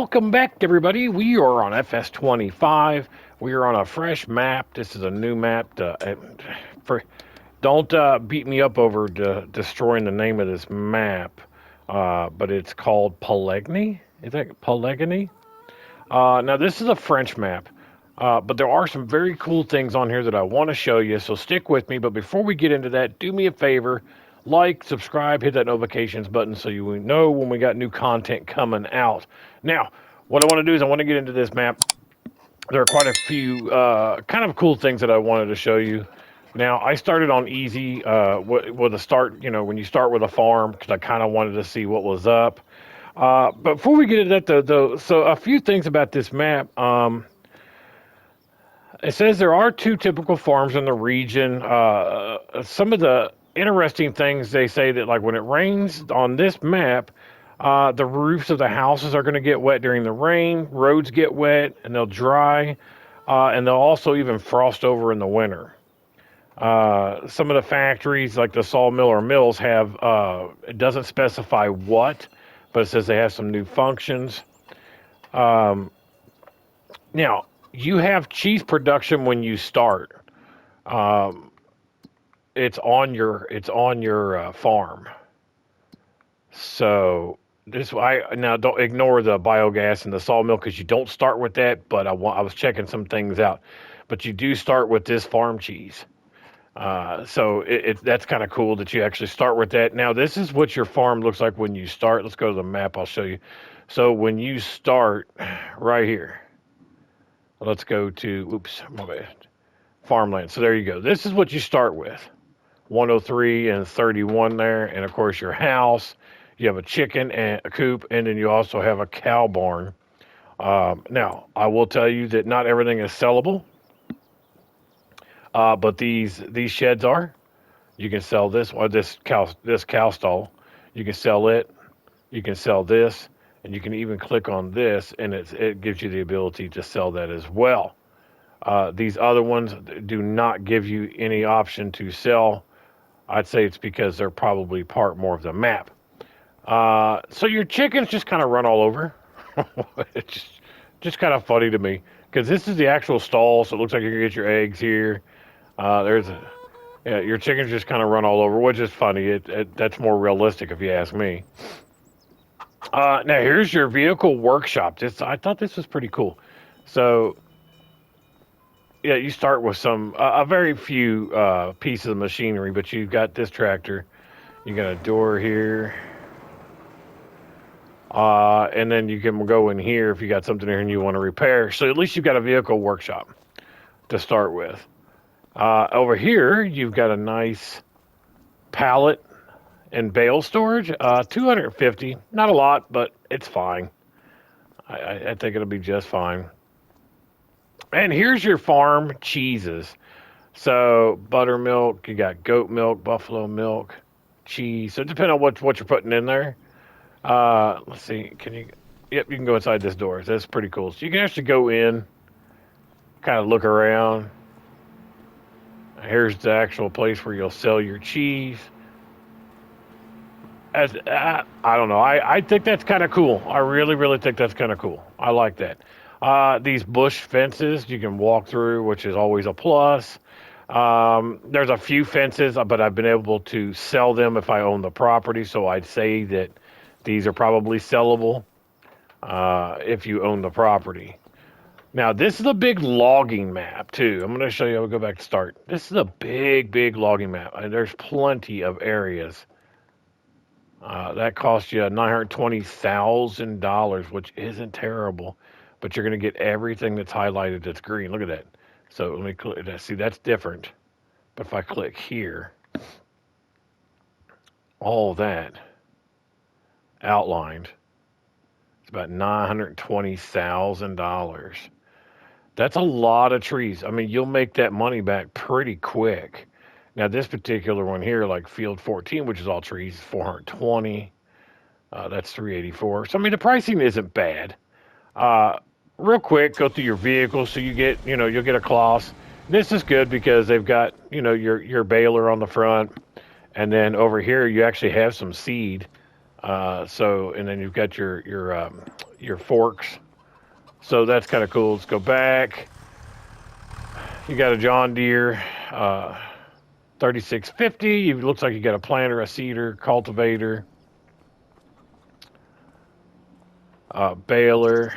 Welcome back, everybody. We are on FS25. We are on a fresh map. This is a new map. Don't beat me up over destroying the name of this map, but it's called Pallegney. Is that Pallegney? Now, this is a French map, but there are some very cool things on here that I want to show you, so stick with me. But before we get into that, do me a favor. Like, subscribe, hit that notifications button so you know when we got new content coming out. Now, what I want to do is I want to get into this map. There are quite a few kind of cool things that I wanted to show you. Now, I started on easy with a start, when you start with a farm, because I kind of wanted to see what was up. But before we get into that, so a few things about this map. It says there are two typical farms in the region. Some of the interesting things they say that, like when it rains on this map, the roofs of the houses are going to get wet during the rain, roads get wet and they'll dry, and they'll also even frost over in the winter. Some of the factories, like the sawmill or mills, have, it doesn't specify what, but it says they have some new functions. Now, you have cheese production when you start. It's on your farm. So now don't ignore the biogas and the sawmill because you don't start with that. But I was checking some things out. But you do start with this farm cheese. So that's kind of cool that you actually start with that. Now this is what your farm looks like when you start. Let's go to the map. I'll show you. So when you start right here, let's go to my bad, farmland. So there you go. This is what you start with. 103 and 31 there, and of course your house. You have a chicken and a coop, and then you also have a cow barn. Now, I will tell you that not everything is sellable, but these sheds are. You can sell this cow stall. You can sell it. You can sell this, and you can even click on this, and it gives you the ability to sell that as well. These other ones do not give you any option to sell. I'd say it's because they're probably part more of the map. So your chickens just kind of run all over. It's just kind of funny to me because this is the actual stall, so it looks like you can get your eggs here. Your chickens just kind of run all over, which is funny. That's more realistic if you ask me. Now here's your vehicle workshop. I thought this was pretty cool. So yeah, you start with a very few pieces of machinery, but you've got this tractor. You got a door here. And then you can go in here if you got something here and you want to repair. So at least you've got a vehicle workshop to start with. Over here, you've got a nice pallet and bale storage. 250, not a lot, but it's fine. I think it'll be just fine. And here's your farm cheeses. So buttermilk, you got goat milk, buffalo milk, cheese. So depending on what you're putting in there. Let's see. Yep, you can go inside this door. That's pretty cool. So you can actually go in, kind of look around. Here's the actual place where you'll sell your cheese. I don't know. I think that's kind of cool. I really, really think that's kind of cool. I like that. These bush fences you can walk through, which is always a plus. There's a few fences, but I've been able to sell them if I own the property. So I'd say that these are probably sellable if you own the property. Now, this is a big logging map, too. I'm going to show you. I'll go back to start. This is a big, big logging map. There's plenty of areas. That costs you $920,000, which isn't terrible. But you're going to get everything that's highlighted that's green. Look at that. So let me click that. See, that's different. But if I click here, all that outlined, it's about $920,000. That's a lot of trees. I mean, you'll make that money back pretty quick. Now, this particular one here, like Field 14, which is all trees, is 420. That's 384. So, I mean, the pricing isn't bad. Real quick, go through your vehicle so you get, you'll get a cloth. This is good because they've got, your baler on the front. And then over here, you actually have some seed. And then you've got your your forks. So that's kind of cool. Let's go back. You got a John Deere 3650. It looks like you got a planter, a seeder, cultivator, baler,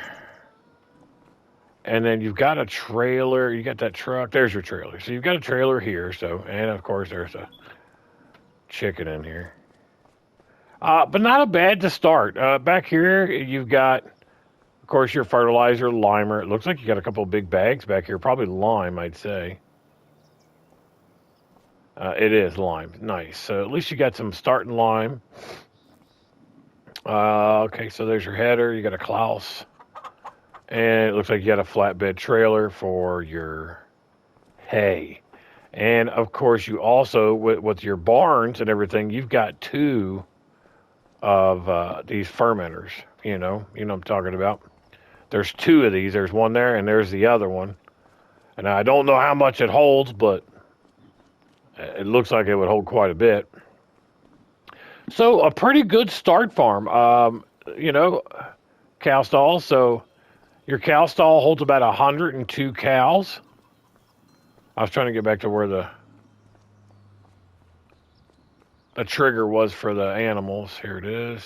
and then you've got a trailer. You got that truck. There's your trailer. So you've got a trailer here. So, and of course there's a chicken in here. But not a bad to start. Back here you've got, of course, your fertilizer, limer. It looks like you got a couple of big bags back here. Probably lime, I'd say. It is lime. Nice. So at least you got some starting lime. Okay, so there's your header. You got a Klaus. And it looks like you got a flatbed trailer for your hay. And, of course, you also, with your barns and everything, you've got two of these fermenters. You know what I'm talking about. There's two of these. There's one there, and there's the other one. And I don't know how much it holds, but it looks like it would hold quite a bit. So a pretty good start farm. Cow stall. So your cow stall holds about 102 cows. I was trying to get back to where the trigger was for the animals. Here it is.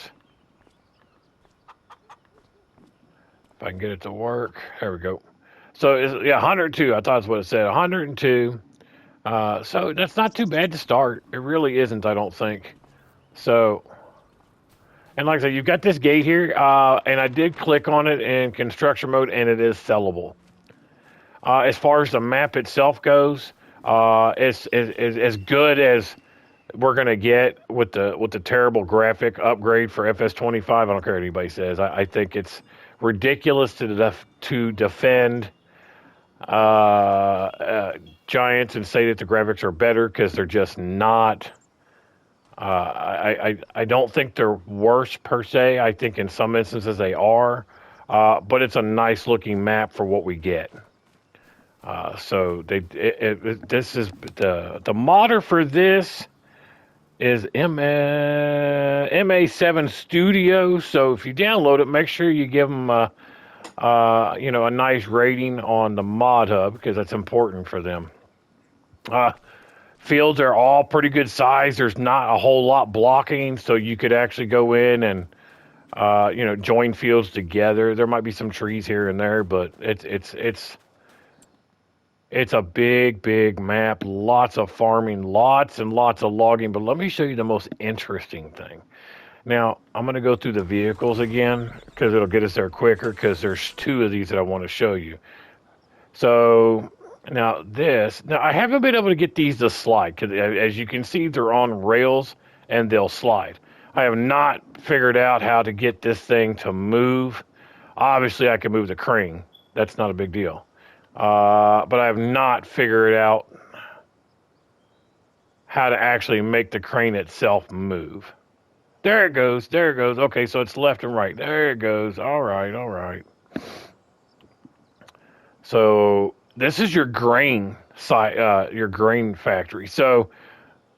If I can get it to work. There we go. So, 102. I thought that's what it said. 102. So that's not too bad to start. It really isn't, I don't think. So, and like I said, you've got this gate here, and I did click on it in construction mode, and it is sellable. As far as the map itself goes, it's as good as we're gonna get with the terrible graphic upgrade for FS25. I don't care what anybody says. I think it's ridiculous to defend Giants and say that the graphics are better, because they're just not. I don't think they're worse per se. I think in some instances they are, but it's a nice looking map for what we get. So this is the modder for this is MA7 Studio. So if you download it, make sure you give them a nice rating on the mod hub, because that's important for them. Fields are all pretty good size. There's not a whole lot blocking, so you could actually go in and join fields together. There might be some trees here and there, but it's a big map. Lots of farming, lots and lots of logging. But let me show you the most interesting thing. Now, I'm going to go through the vehicles again, because it'll get us there quicker, because there's two of these that I want to show you. So now I haven't been able to get these to slide, because as you can see, they're on rails and they'll slide. I have not figured out how to get this thing to move. Obviously, I can move the crane. That's not a big deal. But I have not figured out how to actually make the crane itself move. There it goes. Okay, so it's left and right. There it goes. All right. So this is your grain site, your grain factory. So,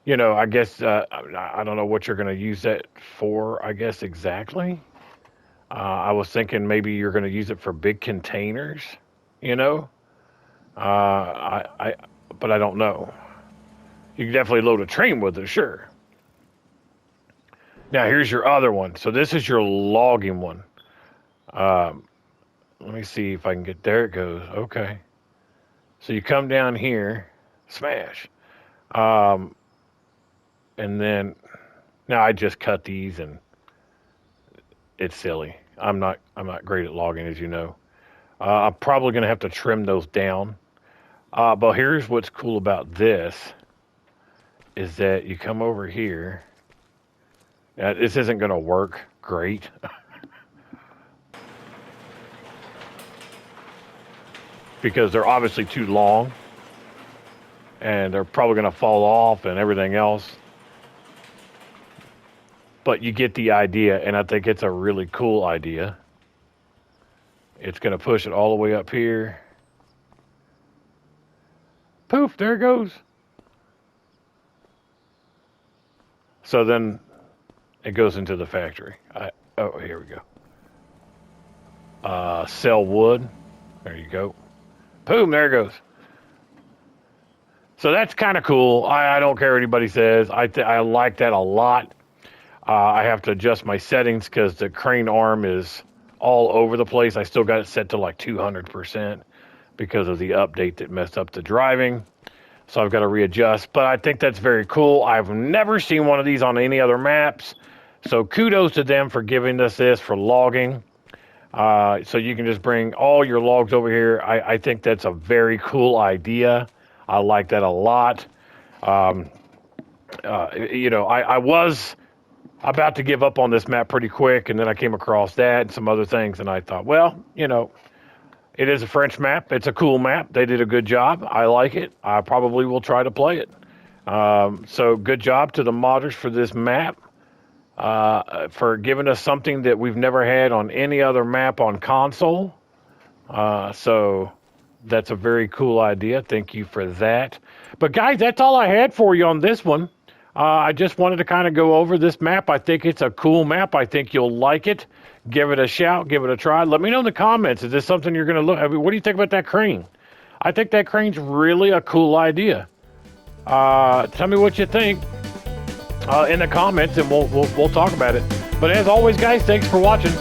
I guess I don't know what you're going to use that for. I guess exactly. I was thinking maybe you're going to use it for big containers. But I don't know. You can definitely load a train with it, sure. Now here's your other one. So this is your logging one. Let me see if I can get, there it goes. Okay. So you come down here, smash. And then, now I just cut these, and it's silly. I'm not great at logging, as you know. I'm probably going to have to trim those down. But here's what's cool about this, is that you come over here. Now, this isn't going to work great. Because they're obviously too long. And they're probably going to fall off and everything else. But you get the idea, and I think it's a really cool idea. It's going to push it all the way up here. Poof, there it goes. So then it goes into the factory. Here we go. sell wood. There you go. Boom, there it goes. So that's kind of cool. I don't care what anybody says. I like that a lot. I have to adjust my settings because the crane arm is all over the place. I still got it set to like 200% because of the update that messed up the driving. So I've got to readjust. But I think that's very cool. I've never seen one of these on any other maps. So kudos to them for giving us this for logging. So you can just bring all your logs over here. I think that's a very cool idea. I like that a lot. I was about to give up on this map pretty quick, and then I came across that and some other things, and I thought, well, it is a French map. It's a cool map. They did a good job. I like it. I probably will try to play it. So good job to the modders for this map, for giving us something that we've never had on any other map on console. So that's a very cool idea. Thank you for that. But guys, that's all I had for you on this one. I just wanted to kind of go over this map. I think it's a cool map. I think you'll like it. Give it a shout. Give it a try. Let me know in the comments. Is this something you're going to look at? What do you think about that crane? I think that crane's really a cool idea. Tell me what you think in the comments, and we'll talk about it. But as always, guys, thanks for watching.